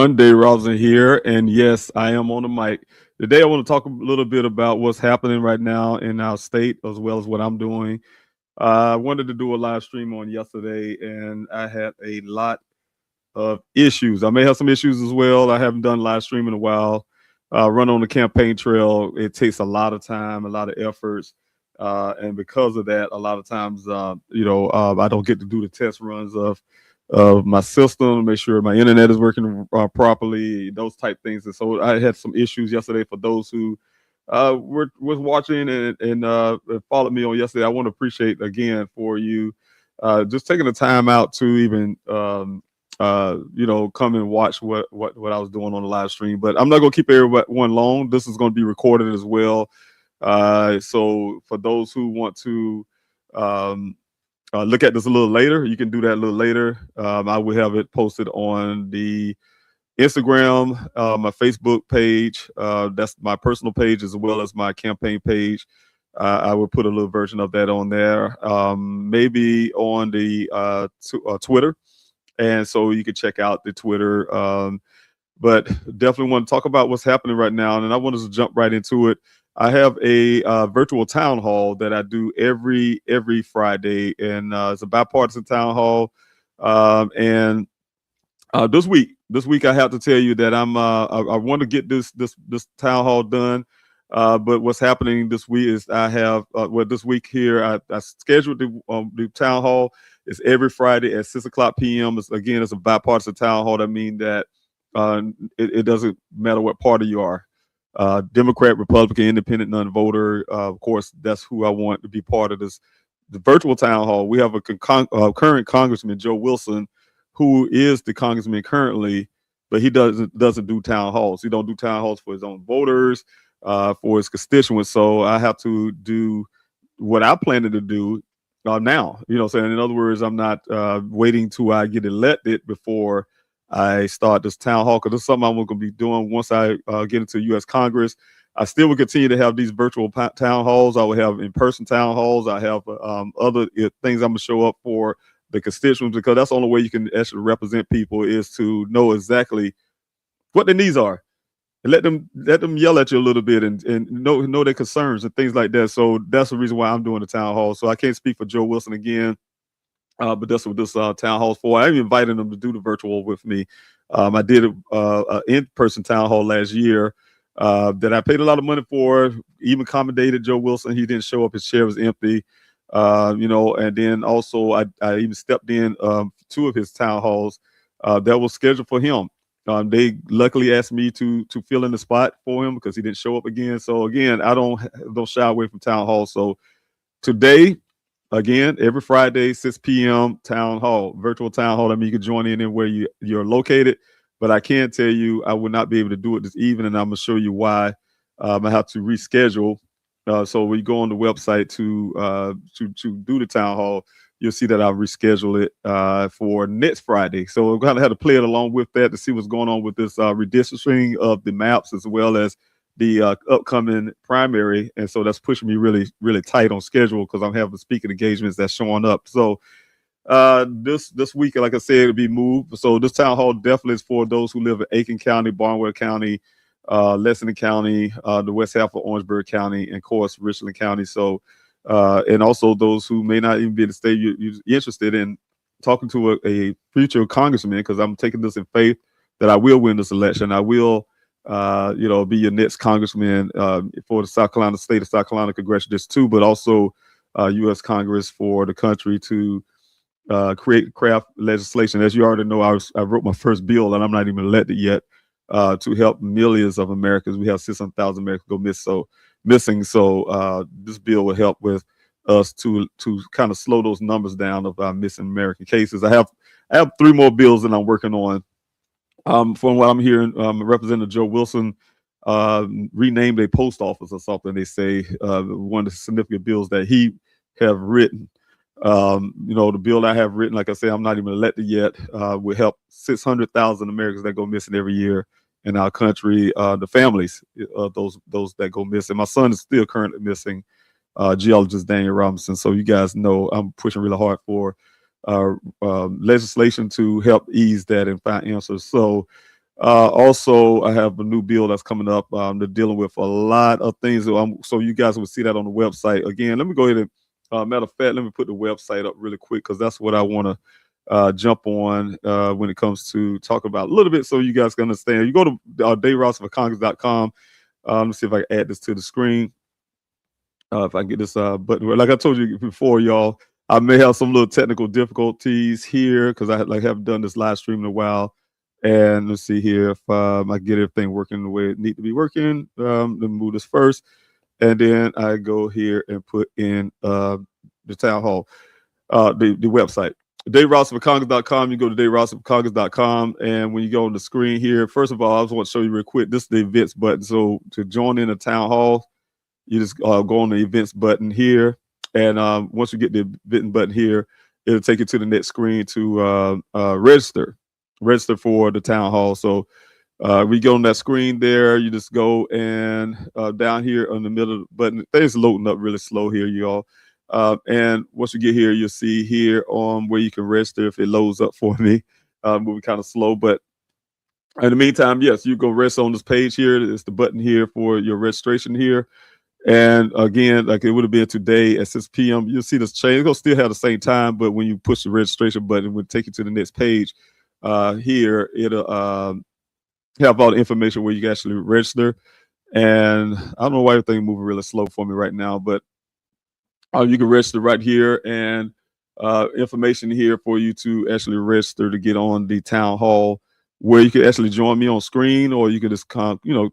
everyone. Dave Robinson here, and yes, I am on the mic. Today, I want to talk a little bit about what's happening right now in our state, as well as what I'm doing. I wanted to do a live stream on yesterday, and I had a lot of issues. I may have some issues as well. I haven't done live stream in a while. Run on the campaign trail, it takes a lot of time, a lot of efforts. And because of that, a lot of times, I don't get to do the test runs of my system, make sure my internet is working properly, those type things. And so I had some issues yesterday for those who was watching and followed me on yesterday. I want to appreciate again for you just taking the time out to even come and watch what I was doing on the live stream. But I'm not gonna keep everyone long. This is gonna be recorded as well. So for those who want to look at this a little later, you can do that a little later. I will have it posted on the Instagram, my Facebook page. That's my personal page as well as my campaign page. I will put a little version of that on there. Maybe on the Twitter. And so you can check out the Twitter. But definitely want to talk about what's happening right now. And I want us to jump right into it. I have a virtual town hall that I do every Friday, and it's a bipartisan town hall. And this week I have to tell you that I want to get this town hall done. But what's happening this week is I have this week here I scheduled the town hall. It's every Friday at 6:00 p.m. It's a bipartisan town hall. That means that it doesn't matter what party you are. Democrat, Republican, Independent, non-voter. Of course, that's who I want to be part of this. The virtual town hall. We have a current Congressman, Joe Wilson, who is the congressman currently, but he doesn't do town halls. He don't do town halls for his own voters, for his constituents. So I have to do what I plan to do now. You know what I'm saying? In other words, I'm not waiting till I get elected before I start this town hall, because it's something I'm going to be doing once I get into U.S. Congress. I still will continue to have these virtual town halls. I will have in-person town halls. I have other things I'm going to show up for the constituents, because that's the only way you can actually represent people, is to know exactly what their needs are and let them yell at you a little bit and know their concerns and things like that. So that's the reason why I'm doing the town hall. So I can't speak for Joe Wilson again. But that's what this town hall is for. I'm inviting them to do the virtual with me. I did an in-person town hall last year that I paid a lot of money for, even accommodated Joe Wilson. He didn't show up. His chair was empty, and then also I even stepped in two of his town halls that was scheduled for him. They luckily asked me to fill in the spot for him because he didn't show up again. So again, I don't shy away from town hall. So today, again, every Friday, 6 p.m. town hall, virtual town hall. I mean, you can join in where you're located, but I can tell you I will not be able to do it this evening, and I'm going to show you why. I have to reschedule. So when you go on the website to do the town hall, you'll see that I'll reschedule it for next Friday. So we're going to have to play it along with that to see what's going on with this redistricting of the maps, as well as the upcoming primary. And so that's pushing me really, really tight on schedule, because I'm having speaking engagements that's showing up. So this week, like I said, it'll be moved. So this town hall definitely is for those who live in Aiken County, Barnwell County, Lexington County, the west half of Orangeburg County, and of course Richland County. So and also those who may not even be in the state you're interested in talking to a future congressman, because I'm taking this in faith that I will win this election. I will be your next congressman for the state of South Carolina Congressional District 2, but also U.S. Congress for the country to craft legislation. As you already know, I wrote my first bill, and I'm not even elected yet, to help millions of Americans. We have 600,000 Americans go missing. So this bill will help with us to kind of slow those numbers down of missing American cases. I have 3 more bills that I'm working on. From what I'm hearing, Representative Joe Wilson renamed a post office or something. They say one of the significant bills that he have written. The bill I have written, like I say, I'm not even elected yet, will help 600,000 Americans that go missing every year in our country. The families of those that go missing. My son is still currently missing, geologist Daniel Robinson. So you guys know I'm pushing really hard for legislation to help ease that and find answers. So Also, I have a new bill that's coming up. They're dealing with a lot of things. So you guys will see that on the website. Again, let me go ahead and, matter of fact, let me put the website up really quick because that's what I want to jump on when it comes to talk about a little bit so you guys can understand. You go to daverossforcongress.com. Let me see if I can add this to the screen. If I can get this button. Like I told you before, y'all, I may have some little technical difficulties here because I haven't done this live stream in a while. And let's see here if I get everything working the way it need to be working. Let me move this first, and then I go here and put in the town hall, the website. DaveRossForCongress.com. You go to DaveRossForCongress.com, and when you go on the screen here, first of all, I just want to show you real quick. This is the events button. So to join in the town hall, you just go on the events button here, and once you get the event button here, it'll take you to the next screen to register for the town hall. So we go on that screen there. You just go and down here on the middle of the button. Things loading up really slow here, y'all. And once you get here, you'll see here on where you can register if it loads up for me. Moving kind of slow, but in the meantime, yes, you go register on this page here. It's the button here for your registration here. And again, like it would have been today at 6 p.m., you'll see this change. It's going to still have the same time, but when you push the registration button, it will take you to the next page. Here, it'll have all the information where you can actually register. And I don't know why everything's moving really slow for me right now, but you can register right here, and information here for you to actually register to get on the town hall, where you can actually join me on screen, or you can just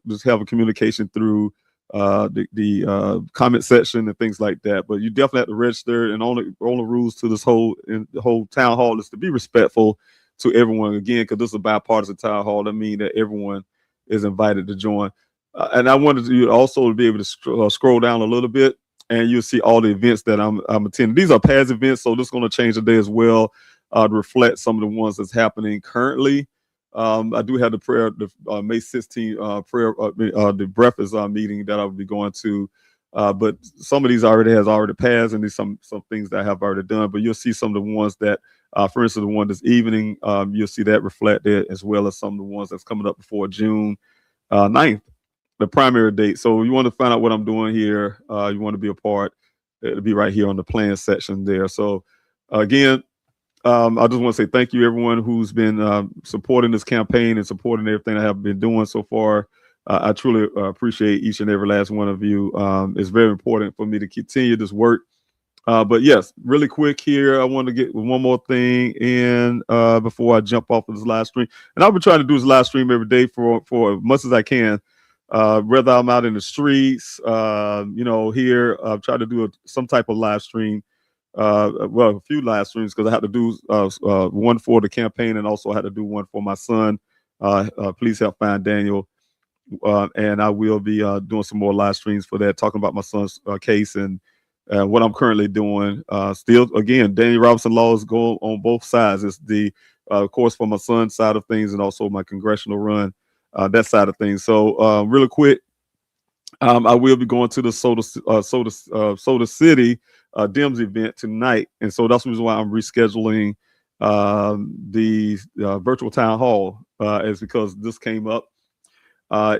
just have a communication through the comment section and things like that. But you definitely have to register, and all the rules to this the whole town hall is to be respectful to everyone, again, because this is a bipartisan town hall. That means that everyone is invited to join. And I wanted you also to be able to scroll down a little bit, and you'll see all the events that I'm attending. These are past events, so this is going to change today as well to reflect some of the ones that's happening currently. I do have the May 16th prayer, the breakfast meeting that I'll be going to. But some of these has already passed, and there's some things that I have already done. But you'll see some of the ones that, for instance, the one this evening, you'll see that reflected, as well as some of the ones that's coming up before June 9th, the primary date. So you want to find out what I'm doing here. You want to be a part. It'll be right here on the plan section there. So again, I just want to say thank you, everyone who's been supporting this campaign and supporting everything I have been doing so far. I truly appreciate each and every last one of you. It's very important for me to continue this work. But yes, really quick here, I want to get one more thing in before I jump off of this live stream. And I've been trying to do this live stream every day for as much as I can. Whether I'm out in the streets, here, I've tried to do some type of live stream. Well, a few live streams, because I had to do one for the campaign, and also I had to do one for my son. Please help find Daniel. And I will be doing some more live streams for that, talking about my son's case and what I'm currently doing. Still, again, Daniel Robinson laws go on both sides. It's the, of course, for my son's side of things, and also my congressional run, that side of things. So really quick, I will be going to the Soda City Dems event tonight, and so that's the reason why I'm rescheduling the virtual town hall, is because this came up.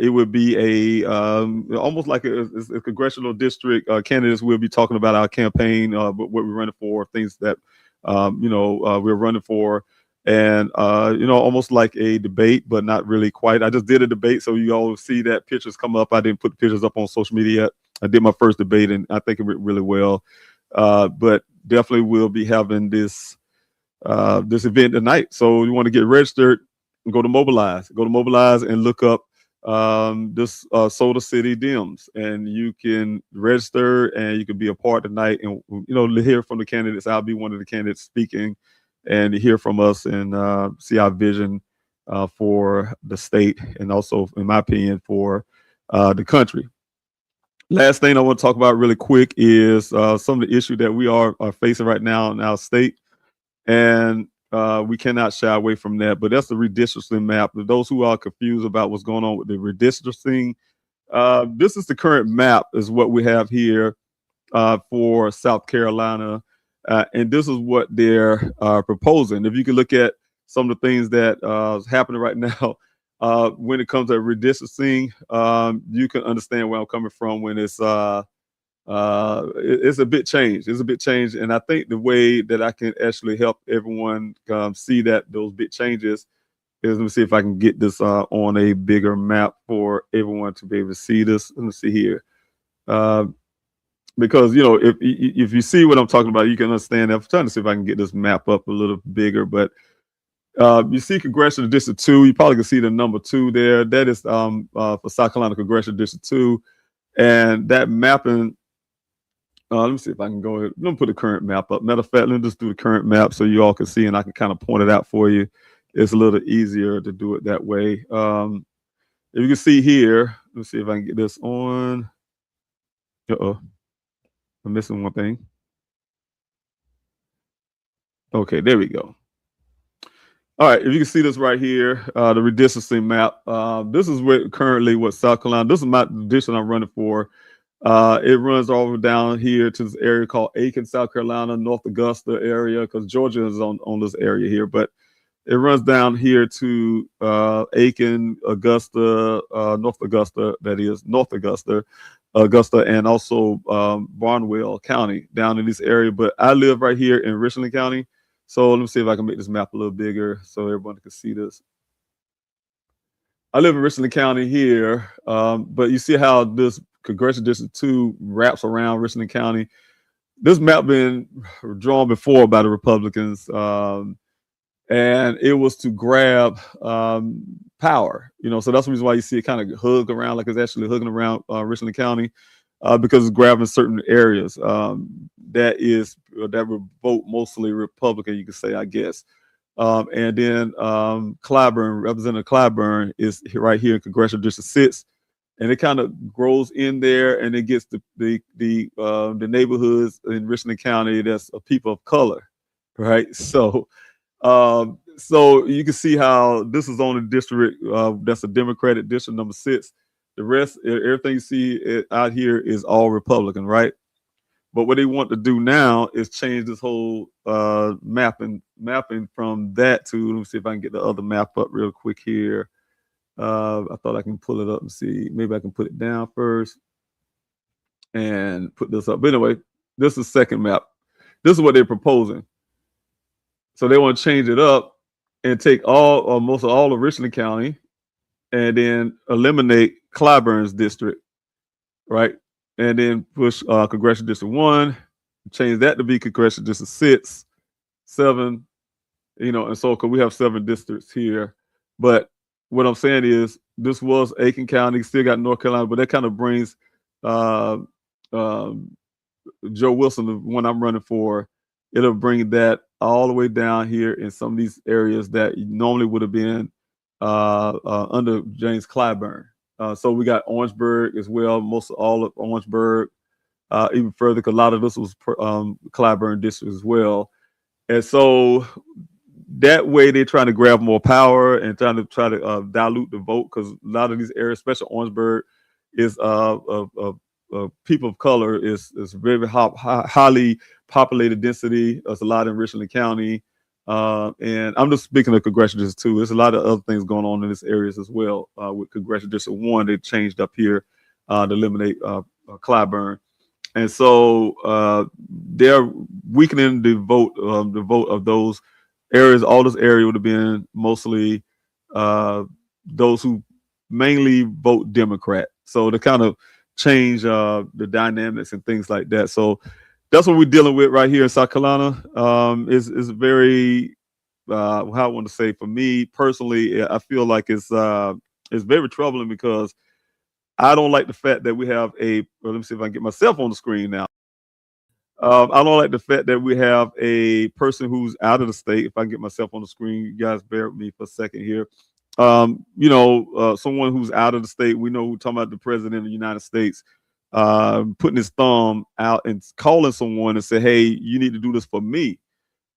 It would be almost like a congressional district. Candidates will be talking about our campaign, what we're running for, things that we're running for, and almost like a debate, but not really quite. I just did a debate, so you all see that pictures come up. I didn't put the pictures up on social media yet. I did my first debate, and I think it went really well. But definitely will be having this event tonight. So you want to get registered, go to Mobilize and look up this Soda City Dems, and you can register, and you can be a part tonight, and hear from the candidates. I'll be one of the candidates speaking, and hear from us, and see our vision for the state, and also, in my opinion, for the country. Last thing I want to talk about really quick is some of the issue that we are facing right now in our state, and we cannot shy away from that. But that's the redistricting map. For those who are confused about what's going on with the redistricting, this is the current map, is what we have here for South Carolina, and this is what they're proposing. If you can look at some of the things that is happening right now, When it comes to redistricting, you can understand where I'm coming from when it's it's a bit changed. It's a bit changed, and I think the way that I can actually help everyone see that those bit changes is, let me see if I can get this on a bigger map for everyone to be able to see this. Let me see here. Uh, because if you see what I'm talking about, you can understand that. I'm trying to see if I can get this map up a little bigger, but you see Congressional District 2. You probably can see the number 2 there. That is for South Carolina Congressional District 2, and that mapping. Let me see if I can go ahead. Let me put the current map up. Matter of fact, let me just do the current map so you all can see, and I can kind of point it out for you. It's a little easier to do it that way. If you can see here, let me see if I can get this on. Uh-oh, I'm missing one thing. Okay, there we go. All right, if you can see this right here, the redistricting map. This is currently what South Carolina. This is my district I'm running for. It runs all over down here to this area called Aiken, South Carolina, North Augusta area, because Georgia is on this area here. But it runs down here to Aiken, Augusta, North Augusta, that is, North Augusta, and also Barnwell County down in this area. But I live right here in Richland County. So let me see if I can make this map a little bigger so everyone can see this. I live in Richland County here, but you see how this Congressional District 2 wraps around Richland County. This map been drawn before by the Republicans, and it was to grab power. So that's the reason why you see it kind of hug around, like it's actually hugging around Richland County, because it's grabbing certain areas that would vote mostly Republican, you could say, I guess. And then Clyburn, Representative Clyburn, is right here in Congressional District 6, and it kind of grows in there, and it gets the neighborhoods in Richland County that's of people of color, right? So you can see how this is on a district that's a Democratic district, number 6. The rest, everything you see out here is all Republican, right? But what they want to do now is change this whole mapping from that to, let me see if I can get the other map up real quick here. I thought I can pull it up and see. Maybe I can put it down first and put this up. But anyway, this is the second map. This is what they're proposing. So they want to change it up and take all or most of all of Richland County and then eliminate Clyburn's district, right? And then push Congressional District 1, change that to be Congressional District 6, 7, and so because we have 7 districts here. But what I'm saying is this was Aiken County, still got North Carolina, but that kind of brings Joe Wilson, the one I'm running for, it'll bring that all the way down here in some of these areas that normally would have been under James Clyburn. So we got Orangeburg as well, most all of Orangeburg, even further, because a lot of this was Clyburn district as well. And so that way they're trying to grab more power and trying to dilute the vote, because a lot of these areas, especially Orangeburg, is people of color is very highly populated density. There's a lot in Richland County. And I'm just speaking of Congressional District 2. There's a lot of other things going on in this areas as well. With Congressional District 1, they changed up here to eliminate Clyburn. And so they're weakening the vote of those areas. All this area would have been mostly those who mainly vote Democrat. So to kind of change the dynamics and things like that. So that's what we're dealing with right here in South Carolina. Is very how I want to say, for me personally, I feel like it's very troubling, because I don't like the fact that we have let me see if I can get myself on the screen now. I don't like the fact that we have a person who's out of the state. If I can get myself on the screen, you guys bear with me for a second here. Someone who's out of the state. We know we're talking about the president of the United States, putting his thumb out and calling someone and say, hey, you need to do this for me.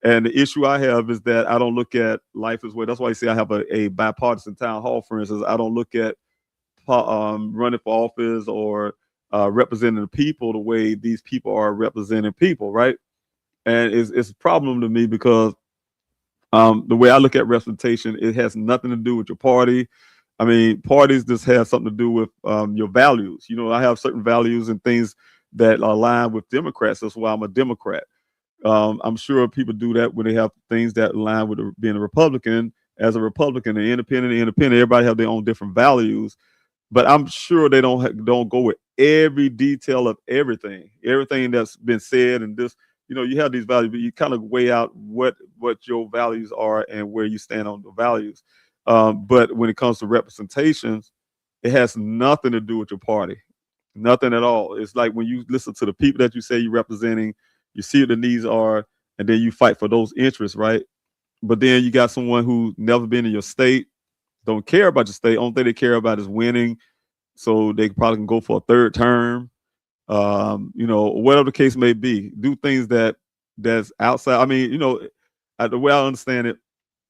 And the issue I have is that I don't look at life as well. That's why you see I have a bipartisan town hall, for instance. I don't look at running for office or representing the people the way these people are representing people, right? And it's a problem to me, because the way I look at representation, it has nothing to do with your party. I mean, parties just have something to do with your values. You know, I have certain values and things that align with Democrats. That's why I'm a Democrat. I'm sure people do that when they have things that align with being a Republican. As a Republican, an independent, everybody have their own different values. But I'm sure they don't go with every detail of everything that's been said. And this, you know, you have these values, but you kind of weigh out what your values are and where you stand on the values. But when it comes to representations, it has nothing to do with your party, nothing at all. It's like when you listen to the people that you say you're representing, you see what the needs are, and then you fight for those interests, right? But then you got someone who's never been in your state, don't care about your state. Only thing they care about is winning, so they probably can go for a third term. You know, whatever the case may be, do things that's outside. I mean, you know, the way I understand it,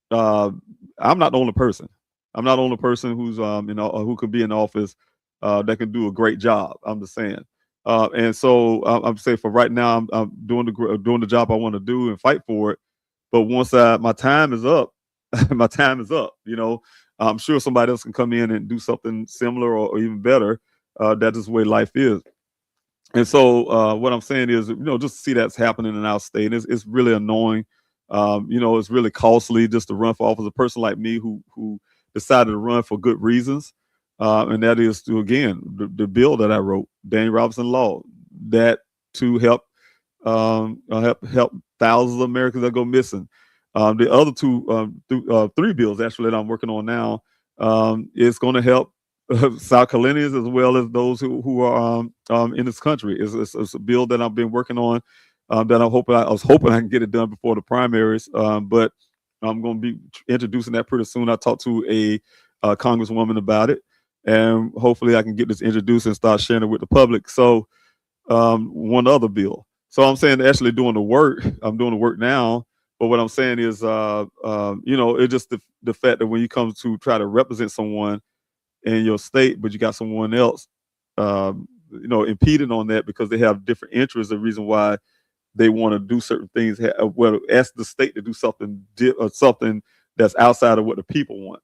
uh, I'm not the only person. I'm not the only person who's you know, who could be in office that can do a great job. I'm just saying. And so I'm saying for right now, I'm doing the job I want to do and fight for it. But once my time is up, my time is up. You know, I'm sure somebody else can come in and do something similar or even better. That is the way life is. And so what I'm saying is, you know, just to see that's happening in our state, it's really annoying. You know, it's really costly just to run for office. A person like me who decided to run for good reasons, and that is to again the bill that I wrote, Daniel Robinson Law, that to help thousands of Americans that go missing. The other three bills actually that I'm working on now is going to help South Carolinians as well as those who are in this country. It's a bill that I've been working on that I was hoping I can get it done before the primaries, but I'm going to be introducing that pretty soon. I talked to a congresswoman about it, and hopefully I can get this introduced and start sharing it with the public. So one other bill. So I'm saying actually doing the work. I'm doing the work now. But what I'm saying is, you know, it's just the fact that when you come to try to represent someone in your state, but you got someone else, you know, impeding on that because they have different interests. The reason why they want to do certain things, well, ask the state to do something that's outside of what the people want.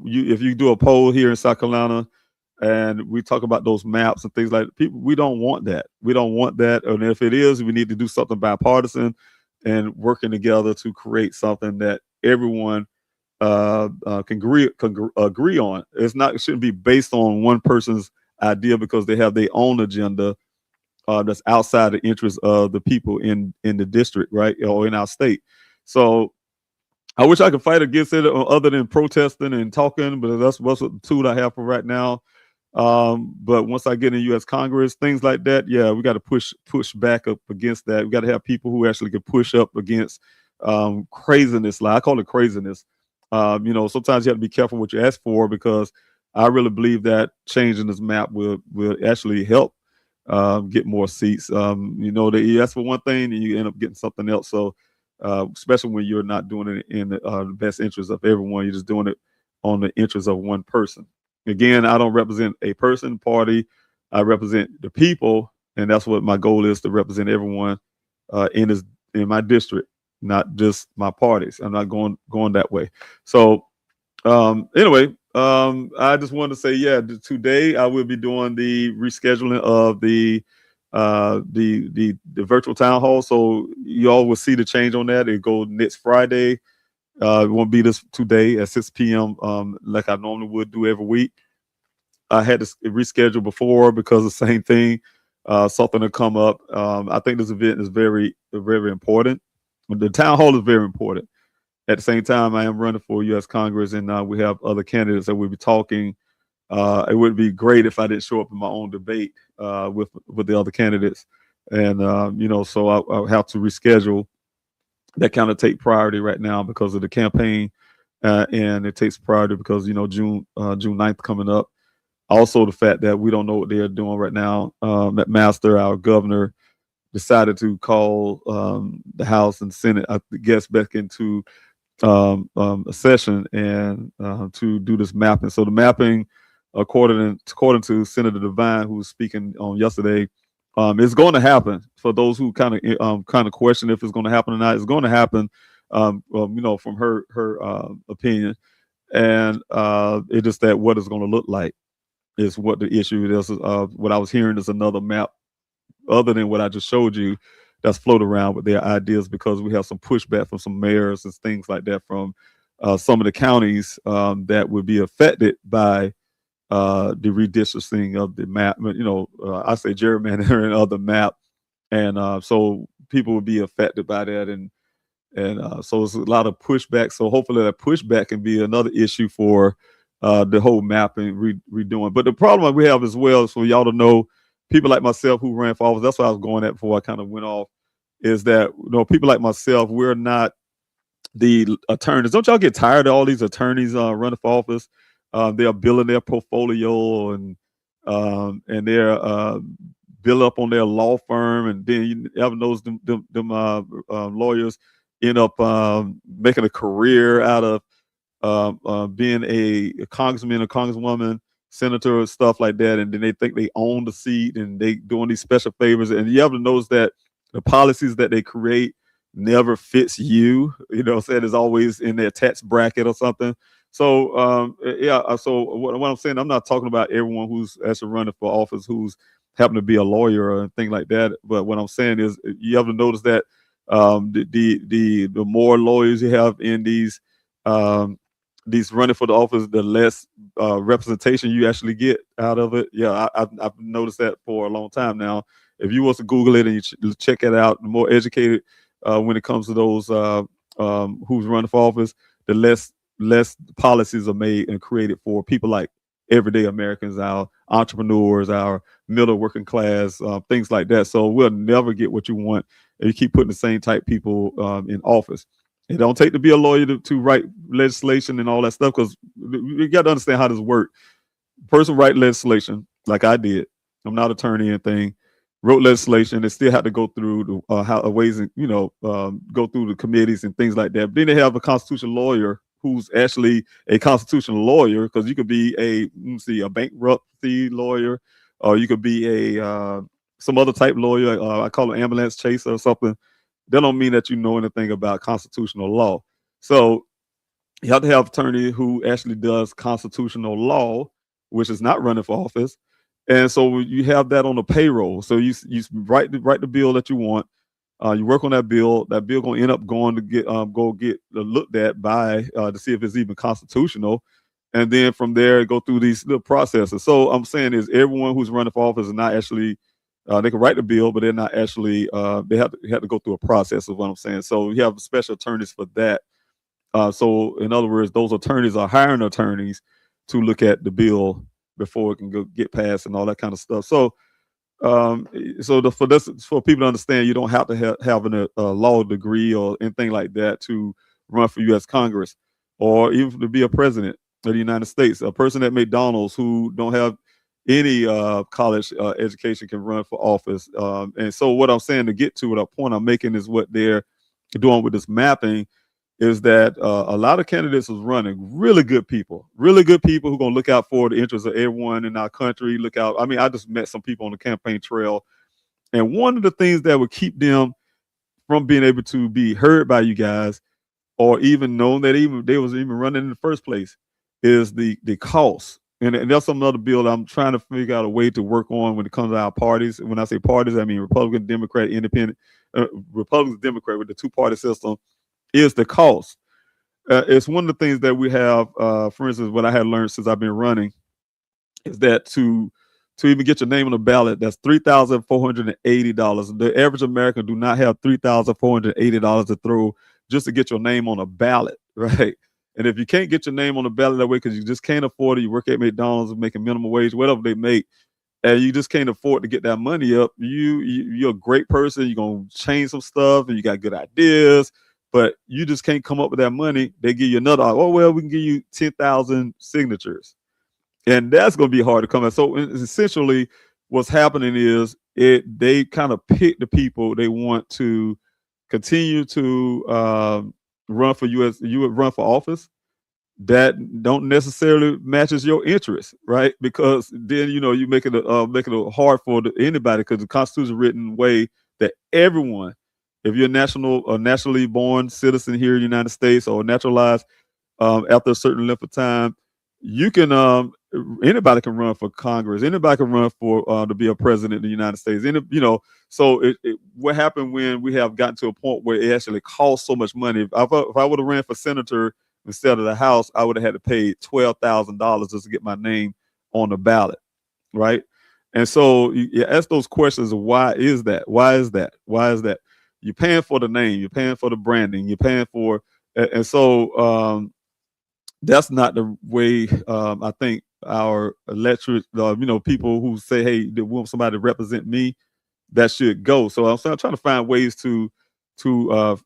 If you do a poll here in South Carolina, and we talk about those maps and things like that, people, we don't want that. We don't want that. And if it is, we need to do something bipartisan and working together to create something that everyone can agree on. It shouldn't be based on one person's idea because they have their own agenda that's outside the interest of the people in the district, right, or in our state. So I wish I could fight against it other than protesting and talking, but that's what's the tool I have for right now. But once I get in U.S. Congress, things like that, yeah, we got to push back up against that. We got to have people who actually can push up against craziness. Like I call it craziness. You know, sometimes you have to be careful what you ask for because I really believe that changing this map will actually help get more seats. You know, you ask for one thing and you end up getting something else. So especially when you're not doing it in the best interest of everyone, you're just doing it on the interest of one person. Again, I don't represent a person, party. I represent the people, and that's what my goal is, to represent everyone in my district, not just my parties. I'm not going that way. So anyway, I just wanted to say, yeah, today I will be doing the rescheduling of the virtual town hall. So you all will see the change on that. It goes next Friday. It won't be this today at 6 p.m. Like I normally would do every week. I had to reschedule before because the same thing, something to come up. I think this event is very, very important. The town hall is very important. At the same time, I am running for U.S. Congress, and we have other candidates that we'll be talking. It would be great if I didn't show up in my own debate with the other candidates, and you know, so I'll have to reschedule. That kind of take priority right now because of the campaign, and it takes priority because, you know, June 9th coming up. Also, the fact that we don't know what they're doing right now. McMaster, our governor, decided to call the House and Senate, I guess, back into a session and to do this mapping. So the mapping, according to Senator Devine, who was speaking on yesterday, it's going to happen. For those who kind of question if it's going to happen or not, it's going to happen. You know, from her opinion, and it is that what it's going to look like is what the issue is. What I was hearing is another map other than what I just showed you that's floated around with their ideas, because we have some pushback from some mayors and things like that from some of the counties that would be affected by the redistricting of the map. I say gerrymandering of the map, and so people would be affected by that, and so it's a lot of pushback. So hopefully that pushback can be another issue for the whole map and redoing. But the problem we have as well is for y'all to know, people like myself who ran for office, that's what I was going at before I kind of went off, is that people like myself, we're not the attorneys. Don't y'all get tired of all these attorneys running for office? They're building their portfolio and they're build up on their law firm, and then you ever knows them lawyers end up making a career out of being a congressman or congresswoman, senator, or stuff like that, and then they think they own the seat and they doing these special favors. And you ever notice that the policies that they create never fits you? Saying is always in their tax bracket or something. So yeah. So what I'm saying, I'm not talking about everyone who's actually running for office who's happen to be a lawyer or anything like that. But what I'm saying is, you ever notice that the more lawyers you have in these running for the office, the less representation you actually get out of it. Yeah, I've noticed that for a long time now. If you want to Google it and you check it out, the more educated when it comes to those who's running for office, the less policies are made and created for people like everyday Americans, our entrepreneurs, our middle working class, things like that. So we'll never get what you want if you keep putting the same type people in office. It don't take to be a lawyer to write legislation and all that stuff, because you got to understand how this works. Person write legislation like I did. I'm not an attorney or anything. Wrote legislation. They still have to go through the ways and go through the committees and things like that. But then they have a constitutional lawyer who's actually a constitutional lawyer, because you could be a bankruptcy lawyer, or you could be a some other type lawyer. I call it ambulance chaser or something. That don't mean that you know anything about constitutional law. So you have to have an attorney who actually does constitutional law, which is not running for office. And so you have that on the payroll. So you write the bill that you want. You work on that bill. That bill gonna end up going to get looked at by to see if it's even constitutional, and then from there go through these little processes. So I'm saying is everyone who's running for office is not actually they can write the bill, but they're not actually they have to go through a process. Is what I'm saying. So you have special attorneys for that. So in other words, those attorneys are hiring attorneys to look at the bill before it can get passed and all that kind of stuff. So for people to understand, you don't have to have a law degree or anything like that to run for U.S. Congress, or even to be a president of the United States. A person at McDonald's who don't have any college education can run for office. And so what I'm saying, to get to the point I'm making, is what they're doing with this mapping is that a lot of candidates is running really good people who are going to look out for the interests of everyone in our country. Look out. I mean, I just met some people on the campaign trail, and one of the things that would keep them from being able to be heard by you guys, or even known that they was even running in the first place, is the cost. And that's another bill that I'm trying to figure out a way to work on when it comes to our parties. When I say parties, I mean Republican, Democrat, Independent, Republican, Democrat, with the two-party system, is the cost. It's one of the things that we have, for instance, what I had learned since I've been running is that to even get your name on the ballot, that's $3,480. The average American do not have $3,480 to throw just to get your name on a ballot, right? And if you can't get your name on the ballot that way because you just can't afford it, you work at McDonald's making minimum wage, whatever they make, and you just can't afford to get that money up, you're a great person, you're going to change some stuff, and you got good ideas, but you just can't come up with that money. They give you another, oh, well, we can give you 10,000 signatures. And that's going to be hard to come at. So essentially what's happening is they kind of pick the people they want to continue to run for office that don't necessarily matches your interest, right? Because then, you make it hard for anybody, because the Constitution is written way that everyone, if you're a nationally born citizen here in the United States or naturalized, after a certain length of time, you can anybody can run for Congress. Anybody can run for to be a president of the United States. So what happened when we have gotten to a point where it actually costs so much money? If I would have ran for senator instead of the House, I would have had to pay $12,000 just to get my name on the ballot, right? And so you ask those questions of why is that? Why is that? Why is that? You're paying for the name, you're paying for the branding, you're paying for, and so that's not the way I think our electorate, people who say, hey, they want somebody to represent me, that should go. So I'm trying to find ways to uh,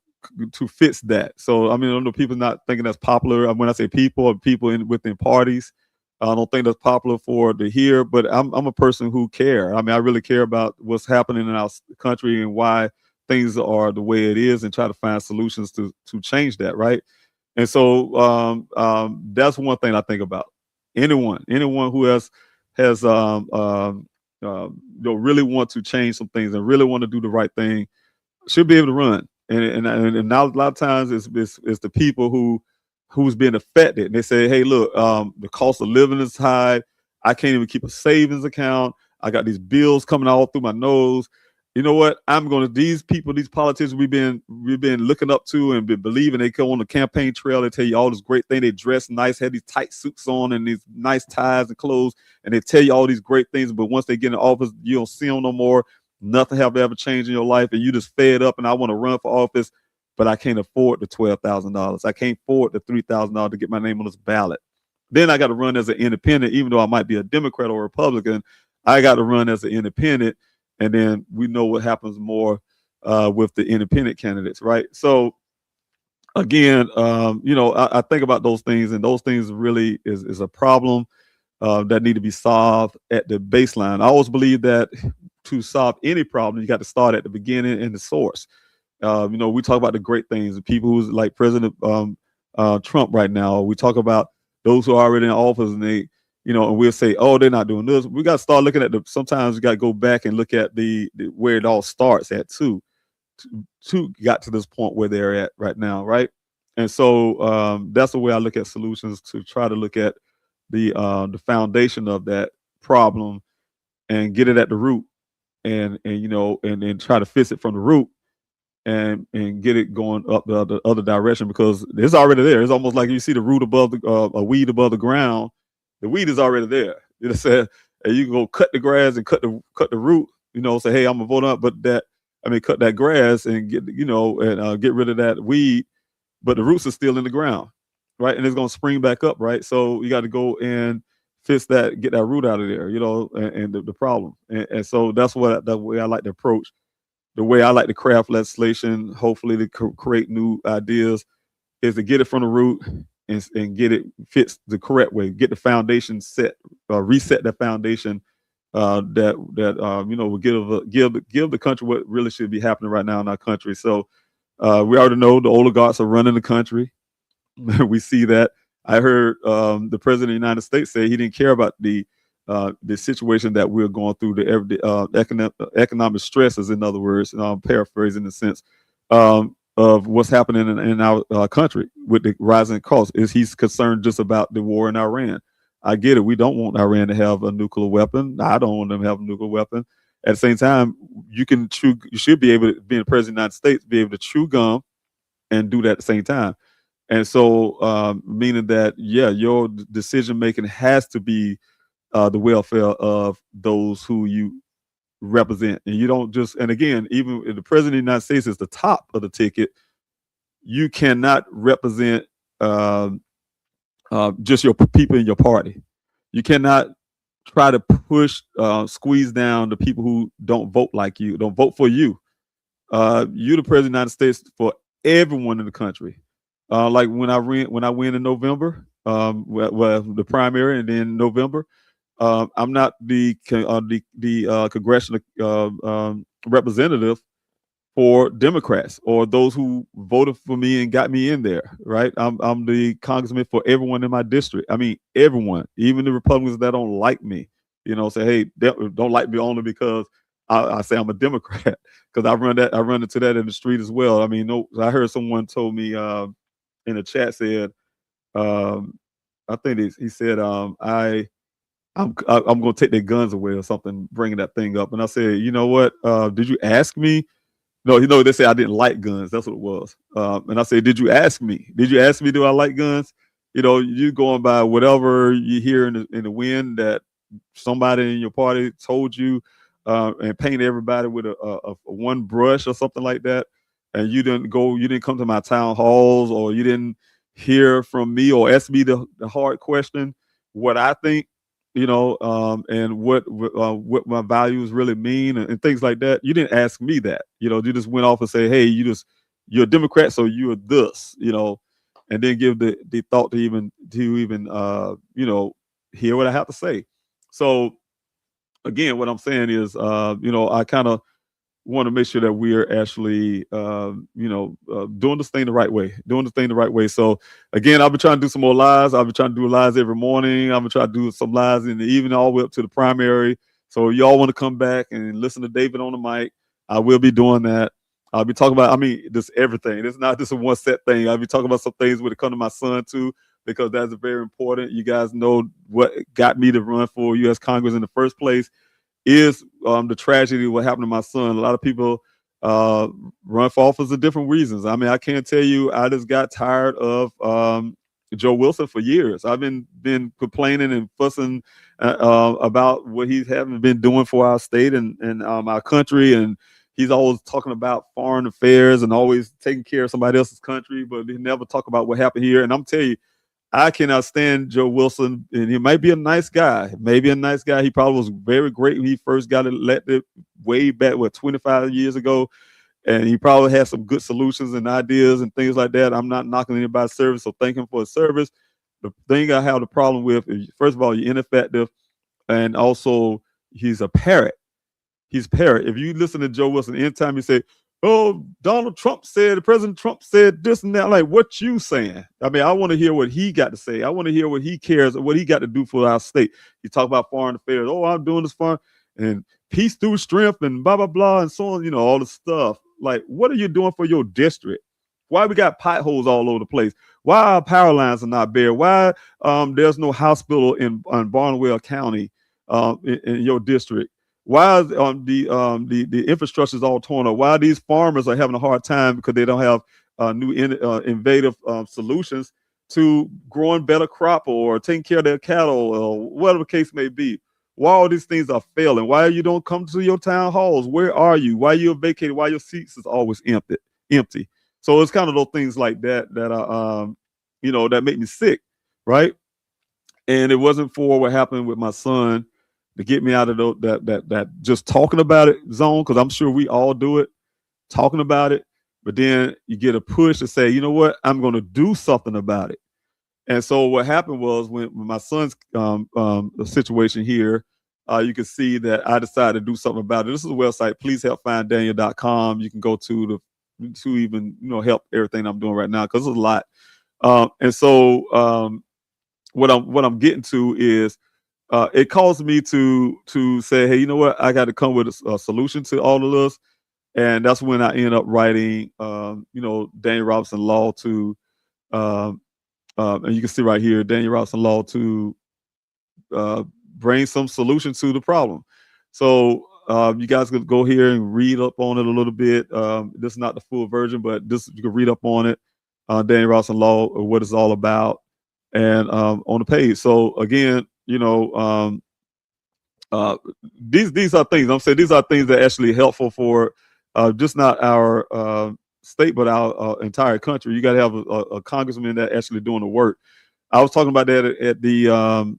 to fix that. So I mean, I don't know, people not thinking that's popular. When I say people, people within parties, I don't think that's popular for to hear. But I'm a person who care. I mean, I really care about what's happening in our country and why things are the way it is, and try to find solutions to change that. Right. And so that's one thing I think about. Anyone who has really want to change some things and really want to do the right thing should be able to run. And now a lot of times it's the people who's being affected. And they say, hey, look, the cost of living is high. I can't even keep a savings account. I got these bills coming all through my nose. You know what? I'm going to these people, these politicians we've been looking up to and been believing. They go on the campaign trail. They tell you all this great thing. They dress nice, have these tight suits on and these nice ties and clothes, and they tell you all these great things. But once they get in office, you don't see them no more. Nothing have ever changed in your life, and you just fed up. And I want to run for office, but I can't afford the $12,000. I can't afford the $3,000 to get my name on this ballot. Then I got to run as an independent, even though I might be a Democrat or a Republican. I got to run as an independent. And then we know what happens more with the independent candidates, right? So again, I think about those things, and those things really is a problem that need to be solved at the baseline. I always believe that to solve any problem, you got to start at the beginning and the source. We talk about the great things, the people who's like President Trump right now. We talk about those who are already in office, and and we'll say, oh, they're not doing this. We got to start looking at sometimes we got to go back and look at the where it all starts at too, to got to this point where they're at right now, right? And so that's the way I look at solutions, to try to look at the foundation of that problem and get it at the root, and then try to fix it from the root, and get it going up the other direction, because it's already there. It's almost like you see the root above a weed above the ground. The weed is already there. You know, say, and you can go cut the grass and cut the root. Say, hey, I'm gonna vote up, but cut that grass and get get rid of that weed, but the roots are still in the ground, right? And it's gonna spring back up, right? So you got to go and fix that, get that root out of there, and the problem. And so that's the way I like to approach, the way I like to craft legislation, hopefully to create new ideas, is to get it from the root, and get it fixed the correct way, get the foundation set, reset that foundation that will give the country what really should be happening right now in our country. So we already know the oligarchs are running the country. We see that. I heard the president of the United States say he didn't care about the situation that we're going through, the economic stresses, in other words, and I'm paraphrasing the sense of what's happening in our country with the rising costs. He's concerned just about the war in Iran. I get it. We don't want Iran to have a nuclear weapon. I don't want them to have a nuclear weapon. At the same time, you should be able to, being president of the United States, be able to chew gum and do that at the same time. And so, meaning that, yeah, your decision making has to be the welfare of those who you represent. And you don't just, and again, even if the president of the United States is the top of the ticket, you cannot represent just your people in your party. You cannot try to squeeze down the people who don't vote like you, don't vote for you. You're the president of the United States for everyone in the country. Like when I win in November, the primary, and then November, I'm not the congressional representative for Democrats or those who voted for me and got me in there, right? I'm the congressman for everyone in my district. I mean, everyone, even the Republicans that don't like me, say, hey, they don't like me only because I say I'm a Democrat, because I run into that in the street as well. I mean, no, I heard someone told me in the chat said, I think he said, I'm going to take their guns away or something, bringing that thing up. And I said, you know what? Did you ask me? No, they say I didn't like guns. That's what it was. And I said, did you ask me? Did you ask me, do I like guns? You going by whatever you hear in the wind that somebody in your party told you, and paint everybody with a one brush or something like that. And you didn't come to my town halls, or you didn't hear from me or ask me the hard question, what I think, and what my values really mean, and things like that. You didn't ask me that. You just went off and say, hey, you're a Democrat, so you're this, and then give the thought to even hear what I have to say. So again, what I'm saying is, I kind of want to make sure that we're actually, doing this thing the right way. So again, I've been trying to do some more lives. I've been trying to do lives every morning. I'm gonna try to do some lives in the evening, all the way up to the primary. So y'all want to come back and listen to David on the mic, I will be doing that. I'll be talking about, just everything. It's not just a one set thing. I'll be talking about some things when it comes to my son too, because that's very important. You guys know what got me to run for U.S. Congress in the first place is the tragedy of what happened to my son. A lot of people run for office for different reasons. I can't tell you, I just got tired of Joe Wilson for years. I've been complaining and fussing about what he hasn't been doing for our state and our country, and he's always talking about foreign affairs and always taking care of somebody else's country, but he never talk about what happened here. And I'm telling you, I cannot stand Joe Wilson, and he might be a nice guy. Maybe a nice guy. He probably was very great when he first got elected way back, 25 years ago. And he probably had some good solutions and ideas and things like that. I'm not knocking anybody's service, so thank him for his service. The thing I have the problem with is, first of all, you're ineffective, and also he's a parrot. He's a parrot. If you listen to Joe Wilson, anytime you say, oh, President Trump said this and that, like, what you saying? I want to hear what he got to say. I want to hear what he cares, what he got to do for our state. You talk about foreign affairs. Oh, I'm doing this foreign, and peace through strength and blah, blah, blah, and so on, all the stuff. Like, what are you doing for your district? Why we got potholes all over the place? Why our power lines are not bare? Why there's no hospital in Barnwell County in your district? Why is the infrastructure is all torn up? Why these farmers are having a hard time because they don't have new innovative solutions to growing better crop or taking care of their cattle or whatever the case may be? Why all these things are failing? Why you don't come to your town halls? Where are you? Why you're vacated? Why your seats is always empty? So it's kind of those things like that that are that make me sick, right? And it wasn't for what happened with my son to get me out of that just talking about it zone, because I'm sure we all do it, talking about it, but then you get a push to say, you know what, I'm going to do something about it. And so what happened was when my son's situation here, you can see that I decided to do something about it. This is a website, pleasehelpfinddaniel.com. You can go to even help everything I'm doing right now, because it's a lot. And so what I'm getting to is, it caused me to say, hey, you know what? I got to come with a solution to all of this, and that's when I end up writing, Daniel Robinson Law to, and you can see right here, Daniel Robinson Law to bring some solution to the problem. So you guys can go here and read up on it a little bit. This is not the full version, but you can read up on it. Daniel Robinson Law, what it's all about, and on the page. So again, these are things I'm saying. These are things that are actually helpful for just not our state, but our entire country. You got to have a congressman that actually doing the work. I was talking about that at the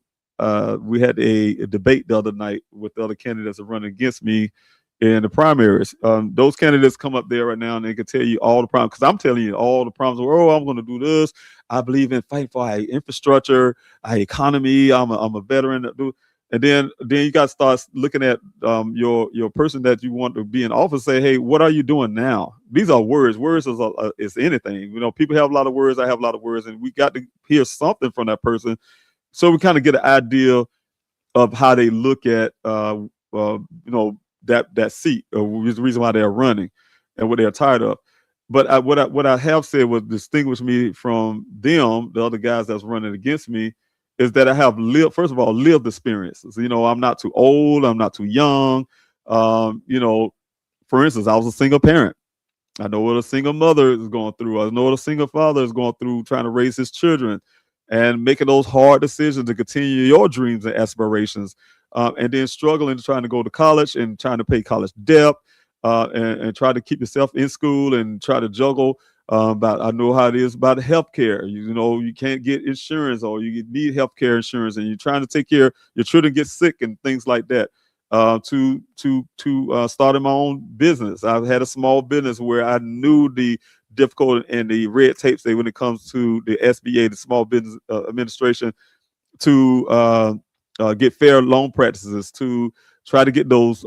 we had a debate the other night with the other candidates that are running against me in the primaries. Those candidates come up there right now and they can tell you all the problems, because I'm telling you all the problems. Oh, I'm going to do this. I believe in fighting for our infrastructure, our economy. I'm a veteran. And then you got to start looking at your person that you want to be in office. Say, hey, what are you doing now? These are words. Words is anything. People have a lot of words. I have a lot of words, and we got to hear something from that person, so we kind of get an idea of how they look at that seat, or the reason why they're running and what they're tired of. But what I have said what distinguished me from them, the other guys that's running against me, is that I have lived, first of all, lived experiences. I'm not too old, I'm not too young. You know, for instance, I was a single parent. I know what a single mother is going through. I know what a single father is going through trying to raise his children and making those hard decisions to continue your dreams and aspirations. And then struggling trying to go to college and trying to pay college debt, and try to keep yourself in school and try to juggle. But I know how it is about healthcare. You can't get insurance, or you need healthcare insurance, and you're trying to take care of your children get sick and things like that. To starting my own business. I've had a small business where I knew the difficult and the red tapes they when it comes to the SBA, the Small Business Administration, to get fair loan practices, to try to get those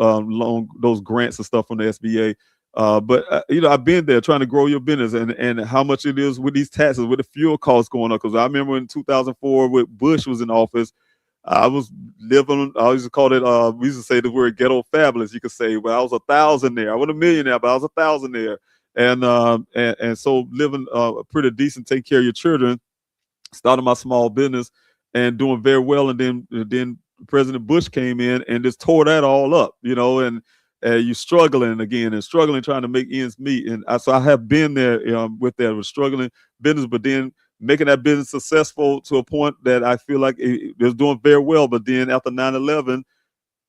grants and stuff from the SBA. But I've been there trying to grow your business, and how much it is with these taxes, with the fuel costs going up. Because I remember in 2004, when Bush was in office, I was living. I used to call it. We used to say the word ghetto fabulous. You could say, well, I was a thousandaire. I wasn't a millionaire, but I was a thousandaire, and so living pretty decent, taking care of your children, started my small business, and doing very well. And then President Bush came in and just tore that all up. And you're struggling again and struggling trying to make ends meet. And so I have been there with that, with struggling business, but then making that business successful to a point that I feel like it was doing very well. But then after 9/11,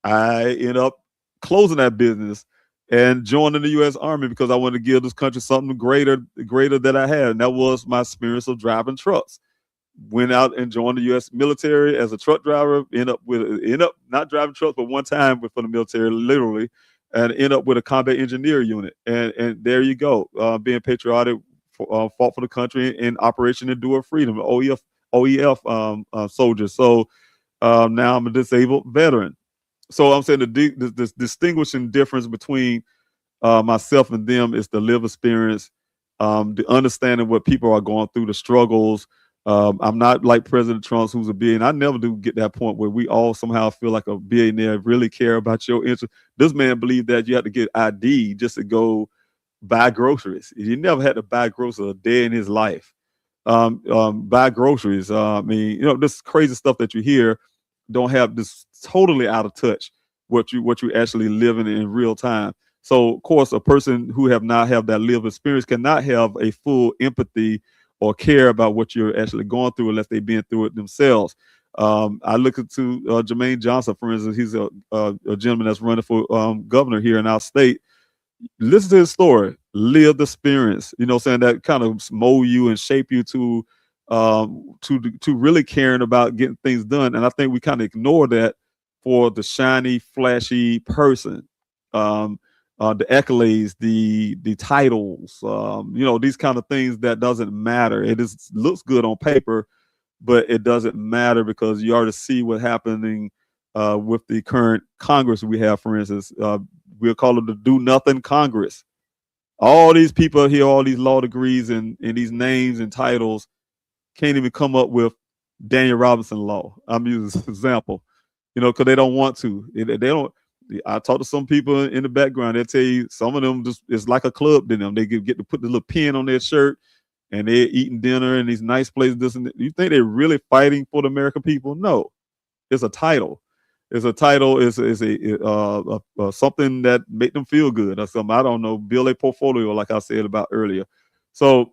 I ended up closing that business and joining the U.S. Army because I wanted to give this country something greater that I had. And that was my experience of driving trucks. Went out and joined the U.S. military as a truck driver. End up not driving trucks, but one time for the military, literally, and end up with a combat engineer unit. And there you go, being patriotic, fought for the country in Operation Endure Freedom, OEF soldier. So now I'm a disabled veteran. So I'm saying the distinguishing difference between myself and them is the live experience, the understanding what people are going through, the struggles. I'm not like President Trump, who's a billionaire. I never do get that point where we all somehow feel like a billionaire, really care about your interest. This man believed that you had to get ID just to go buy groceries. He never had to buy groceries a day in his life. Buy groceries. I mean, this crazy stuff that you hear don't have this totally out of touch what you actually living in real time. So of course, a person who have not have that lived experience cannot have a full empathy or care about what you're actually going through unless they've been through it themselves. I look into Jermaine Johnson, for instance. He's a gentleman that's running for governor here in our state. Listen to his story, live the experience, saying that kind of mold you and shape you to really caring about getting things done. And I think we kind of ignore that for the shiny, flashy person. The accolades, the titles, these kind of things that doesn't matter. It looks good on paper, but it doesn't matter because you already see what's happening with the current Congress we have. For instance, we'll call it the Do Nothing Congress. All these people here, all these law degrees and these names and titles can't even come up with Daniel Robinson law. I'm using this example, because they don't want to. They don't. I talk to some people in the background. They tell you some of them just it's like a club to them. They get to put the little pin on their shirt, and they're eating dinner in these nice places. This and that. You think they're really fighting for the American people? No, it's a title. It's a title. It's a something that make them feel good or something. I don't know. Build a portfolio, like I said about earlier. So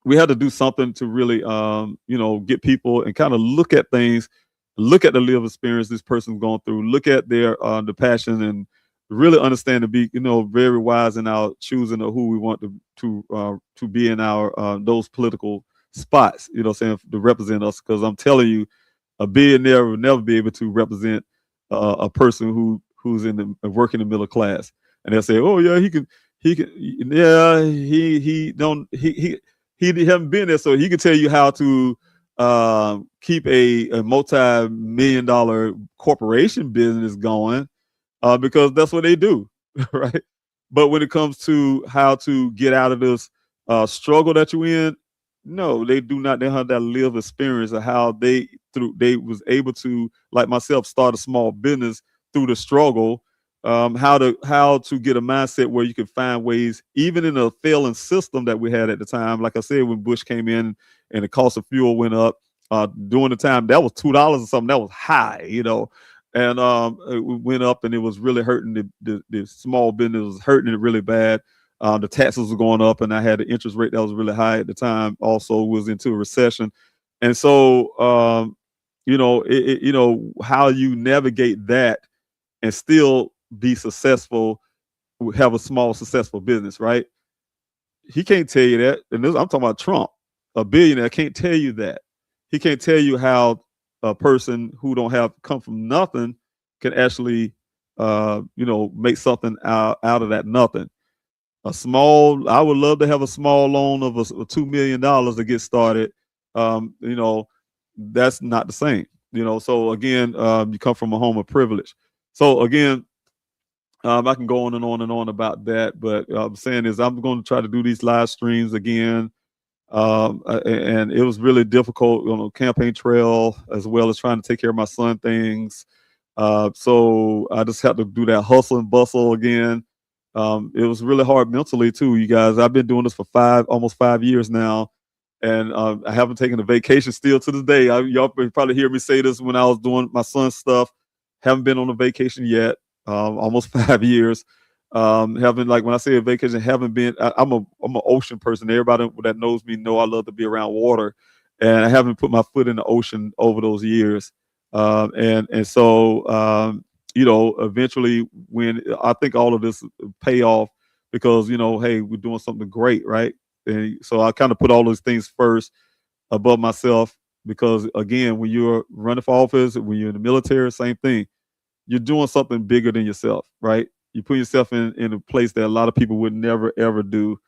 we had to do something to really, get people and kind of look at things, look at the lived experience this person's going through, look at their the passion, and really understand to be, very wise in our choosing of who we want to be in our those political spots. Saying to represent us, because I'm telling you, a billionaire will never be able to represent a person who's in the working the middle class. And they'll say, oh yeah, he can, yeah, he haven't been there, so he can tell you how to keep a multi-million-dollar corporation business going because that's what they do, right? But when it comes to how to get out of this struggle that you're in, no, they do not. They have that lived experience of how they was able to, like myself, start a small business through the struggle how to get a mindset where you can find ways, even in a failing system that we had at the time. Like I said, when Bush came in and the cost of fuel went up, during the time that was $2 or something, that was high, and it went up and it was really hurting the small business, was hurting it really bad. The taxes were going up, and I had the interest rate that was really high at the time. Also, was into a recession, and so how you navigate that and still be successful, have a small successful business, right? He can't tell you that. And I'm talking about Trump, a billionaire, can't tell you that. He can't tell you how a person who don't have come from nothing can actually, make something out of that nothing. I would love to have a small loan of $2 million to get started. That's not the same. So again, you come from a home of privilege. So again, I can go on and on and on about that, but I'm saying is I'm going to try to do these live streams again. And it was really difficult on the campaign trail, as well as trying to take care of my son things. So I just had to do that hustle and bustle again. It was really hard mentally too, you guys. I've been doing this for almost 5 years now, and I haven't taken a vacation still to this day. Y'all probably hear me say this when I was doing my son's stuff. Haven't been on a vacation yet. Almost 5 years. Haven't, like, when I say a vacation, haven't been. I'm an ocean person. Everybody that knows me know I love to be around water, and I haven't put my foot in the ocean over those years. And so eventually, when I think all of this pay off, because hey, we're doing something great, right? And so I kind of put all those things first above myself, because again, when you're running for office, when you're in the military, same thing. You're doing something bigger than yourself, right? You put yourself in a place that a lot of people would never ever do.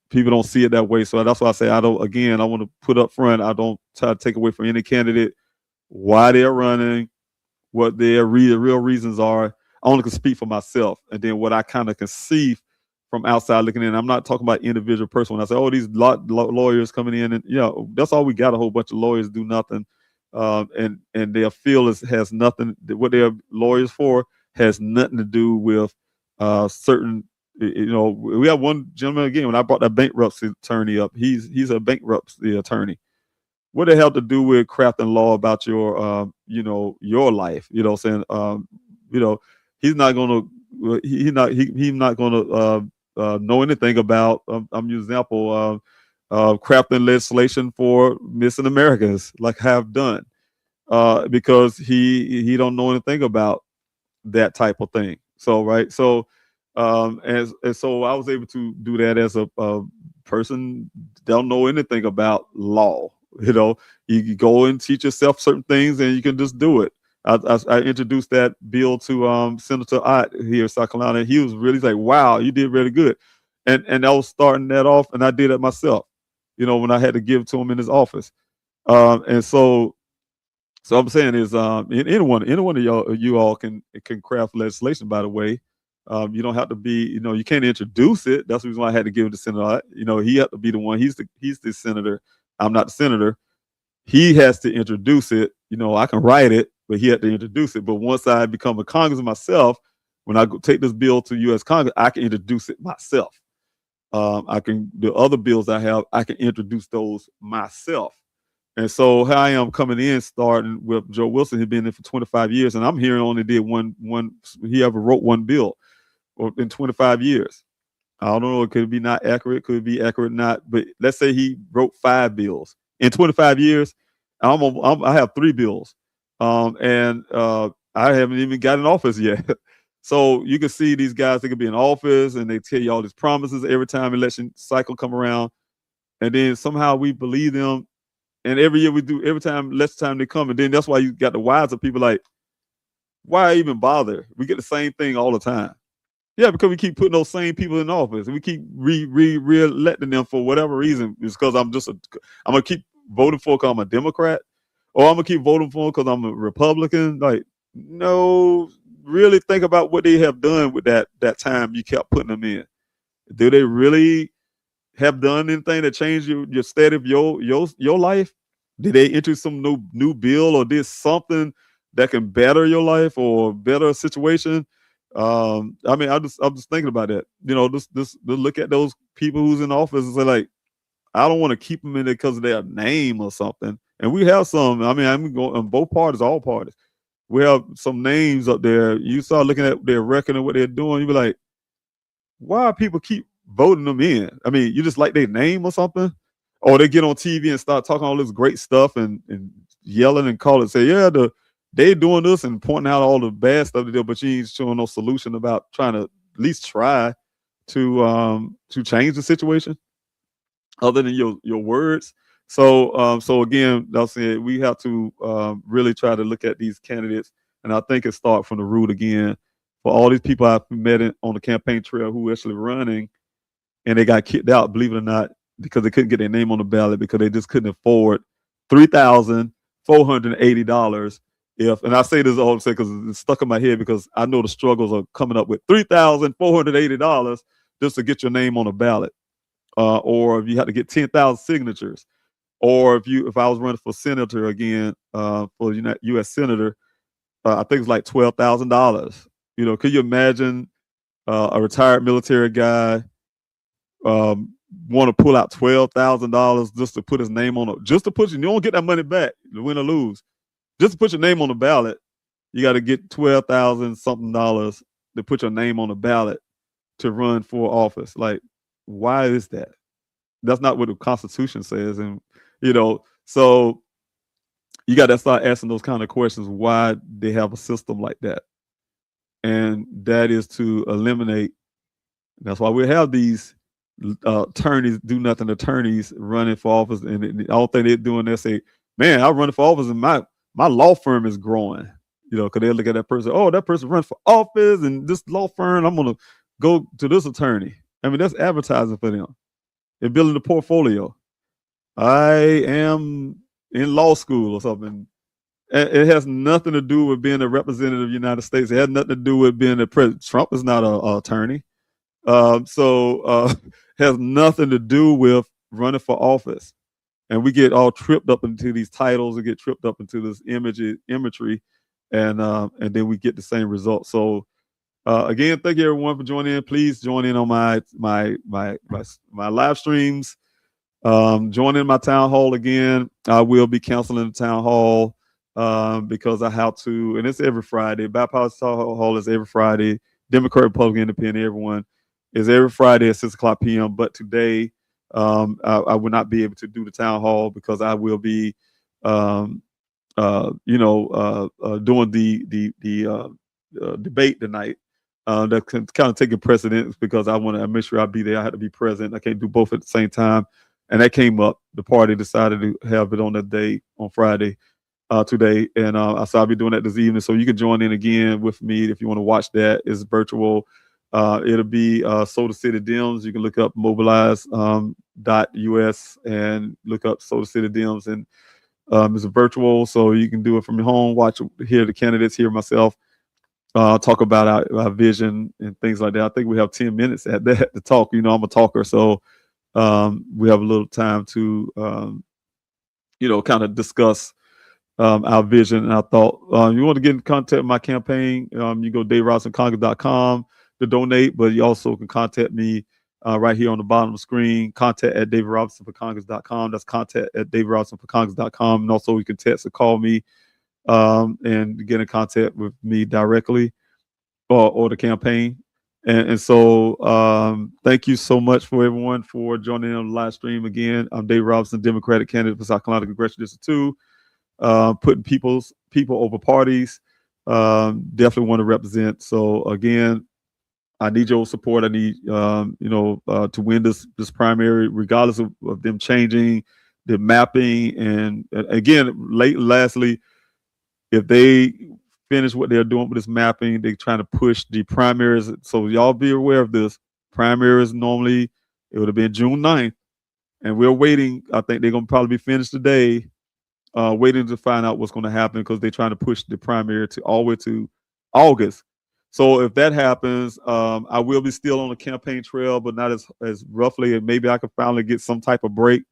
People don't see it that way, so that's why I say I don't. Again, I want to put up front. I don't try to take away from any candidate why they're running, what their real reasons are. I only can speak for myself, and then what I kind of can see from outside looking in. I'm not talking about individual person. When I say, oh, these lawyers coming in, and that's all we got. A whole bunch of lawyers do nothing, and their field has nothing. What they're lawyers for has nothing to do with certain. We have one gentleman again. When I brought that bankruptcy attorney up, he's a bankruptcy attorney. What the hell to do with crafting law about your life? What I'm saying, he's not gonna he's not gonna know anything about. I'm using example crafting legislation for missing Americans, like I have done, because he don't know anything about that type of thing. So right, so and so I was able to do that as a person don't know anything about law. You go and teach yourself certain things, and you can just do it. I introduced that bill to Senator Ott here in South Carolina, and he was really like, "Wow, you did really good," and I was starting that off, and I did it myself. When I had to give it to him in his office, and so I'm saying is, anyone of you all can craft legislation. By the way, you don't have to be, you can't introduce it. That's the reason why I had to give it to Senator. He had to be the one. He's the senator. I'm not the senator. He has to introduce it. I can write it, but he had to introduce it. But once I become a congressman myself, when I go take this bill to U.S. Congress, I can introduce it myself. The other bills I have, I can introduce those myself. And so here I am coming in, starting with Joe Wilson. He's been there for 25 years, and I'm hearing only did one. He ever wrote one bill in 25 years. I don't know. It could be not accurate. Could be accurate, not. But let's say he wrote 5 bills in 25 years. I have 3 bills, and I haven't even got in office yet. So you can see these guys. They could be in office, and they tell you all these promises every time election cycle come around, and then somehow we believe them. And every year we do. Every time election time they come, and then that's why you got the wiser people like, why even bother? We get the same thing all the time. Yeah, because we keep putting those same people in office, and we keep re-electing them for whatever reason. It's because I'm gonna keep voting for because I'm a Democrat, or I'm gonna keep voting for because I'm a Republican. Like, no, really think about what they have done with that time you kept putting them in. Do they really have done anything to change your state of your life? Did they introduce some new bill or did something that can better your life or better a situation? I mean, I'm just thinking about that. You know, this look at those people who's in office and say like, I don't want to keep them in there because of their name or something. And we have some. I mean, I'm going on both parties, all parties. We have some names up there. You start looking at their record and what they're doing. You be like, why people keep voting them in? I mean, you just like their name or something, or they get on TV and start talking all this great stuff and yelling and calling, say, yeah, they doing this and pointing out all the bad stuff they do, but you ain't showing no solution about trying to at least try to change the situation other than your words. So again, I'll say we have to really try to look at these candidates, and I think it starts from the root again. For all these people I've met on the campaign trail who are actually running, and they got kicked out, believe it or not, because they couldn't get their name on the ballot because they just couldn't afford $3,480. If and I say this all the time because it's stuck in my head because I know the struggles of coming up with $3,480 just to get your name on the ballot, or if you had to get 10,000 signatures, or if I was running for senator again, for U.S. senator, I think it's like $12,000. You know, could you imagine a retired military guy want to pull out $12,000 just to put his name on it, just to put you don't get that money back, win or lose, just to put your name on the ballot. You got to get 12,000 something dollars to put your name on the ballot to run for office. Like, why is that? That's not what the Constitution says, and so you got to start asking those kind of questions. Why they have a system like that, and that is to eliminate. That's why we have these attorneys, do nothing attorneys running for office, and the all thing they're doing, they say, "Man, I'm running for office, and my law firm is growing." Because they look at that person, oh, that person runs for office, and this law firm, I'm gonna go to this attorney. I mean, that's advertising for them. They're building a portfolio. I am in law school or something. It has nothing to do with being a representative of the United States. It has nothing to do with being a president. Trump is not an attorney. So has nothing to do with running for office. And we get all tripped up into these titles and get tripped up into this imagery, and then we get the same result. So again, thank you everyone for joining in. Please join in on my live streams. Join in my town hall again. I will be counseling the town hall because I have to, and it's every Friday. Bipartisan Town Hall is every Friday. Democrat, Republican, Independent, everyone is every Friday at 6:00 p.m. But today, I will not be able to do the town hall because I will be, doing the debate tonight. That can kind of taking precedence because I want to make sure I be there. I have to be present. I can't do both at the same time. And that came up. The party decided to have it on that day, on Friday, today. And so I'll be doing that this evening. So you can join in again with me if you want to watch that. It's virtual. It'll be Soda City Dems. You can look up mobilize.us and look up Soda City Dems. And it's a virtual, so you can do it from your home, watch, hear the candidates, hear myself talk about our vision and things like that. I think we have 10 minutes at that to talk. I'm a talker, so we have a little time to, kind of discuss our vision and our thought. You want to get in contact with my campaign, you go davidrobinsoncongress.com to donate, but you also can contact me right here on the bottom of the screen, contact at davidrobinsonforcongress.com. That's contact at davidrobinsonforcongress.com. And also you can text or call me and get in contact with me directly or the campaign. And so thank you so much for everyone for joining on the live stream again. I'm David Robinson, Democratic candidate for South Carolina Congressional District 2, putting people over parties. Definitely want to represent. So again, I need your support. I need to win this primary, regardless of them changing the mapping. And again, lastly, if they finish what they're doing with this mapping, they're trying to push the primaries. So y'all be aware of this. Primaries normally, it would have been June 9th. And we're waiting. I think they're going to probably be finished today, waiting to find out what's going to happen because they're trying to push the primary all the way to August. So if that happens, I will be still on the campaign trail, but not as roughly. And maybe I can finally get some type of break.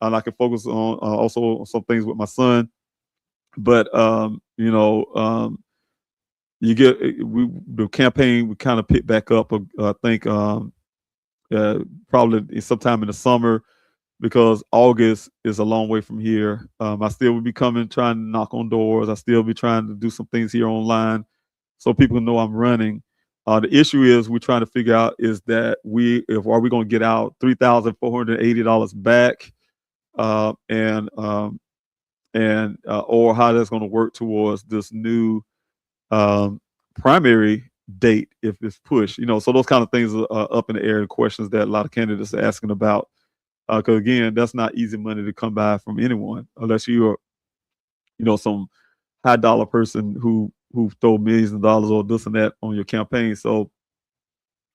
And I can focus on also on some things with my son. But you get the campaign we kind of pick back up. I think probably sometime in the summer, because August is a long way from here. I still will be coming, trying to knock on doors. I still be trying to do some things here online, so people know I'm running. The issue is we're trying to figure out is that are we going to get out $3,480 back, or how that's going to work towards this new um, primary date if it's pushed. So those kind of things are up in the air, and questions that a lot of candidates are asking about. Because again, that's not easy money to come by from anyone, unless you're, some high dollar person who throw millions of dollars or this and that on your campaign. So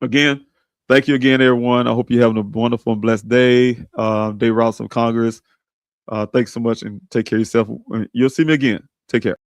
again, thank you again, everyone. I hope you're having a wonderful and blessed day. Day Rouse of Congress. Thanks so much, and take care of yourself. You'll see me again. Take care.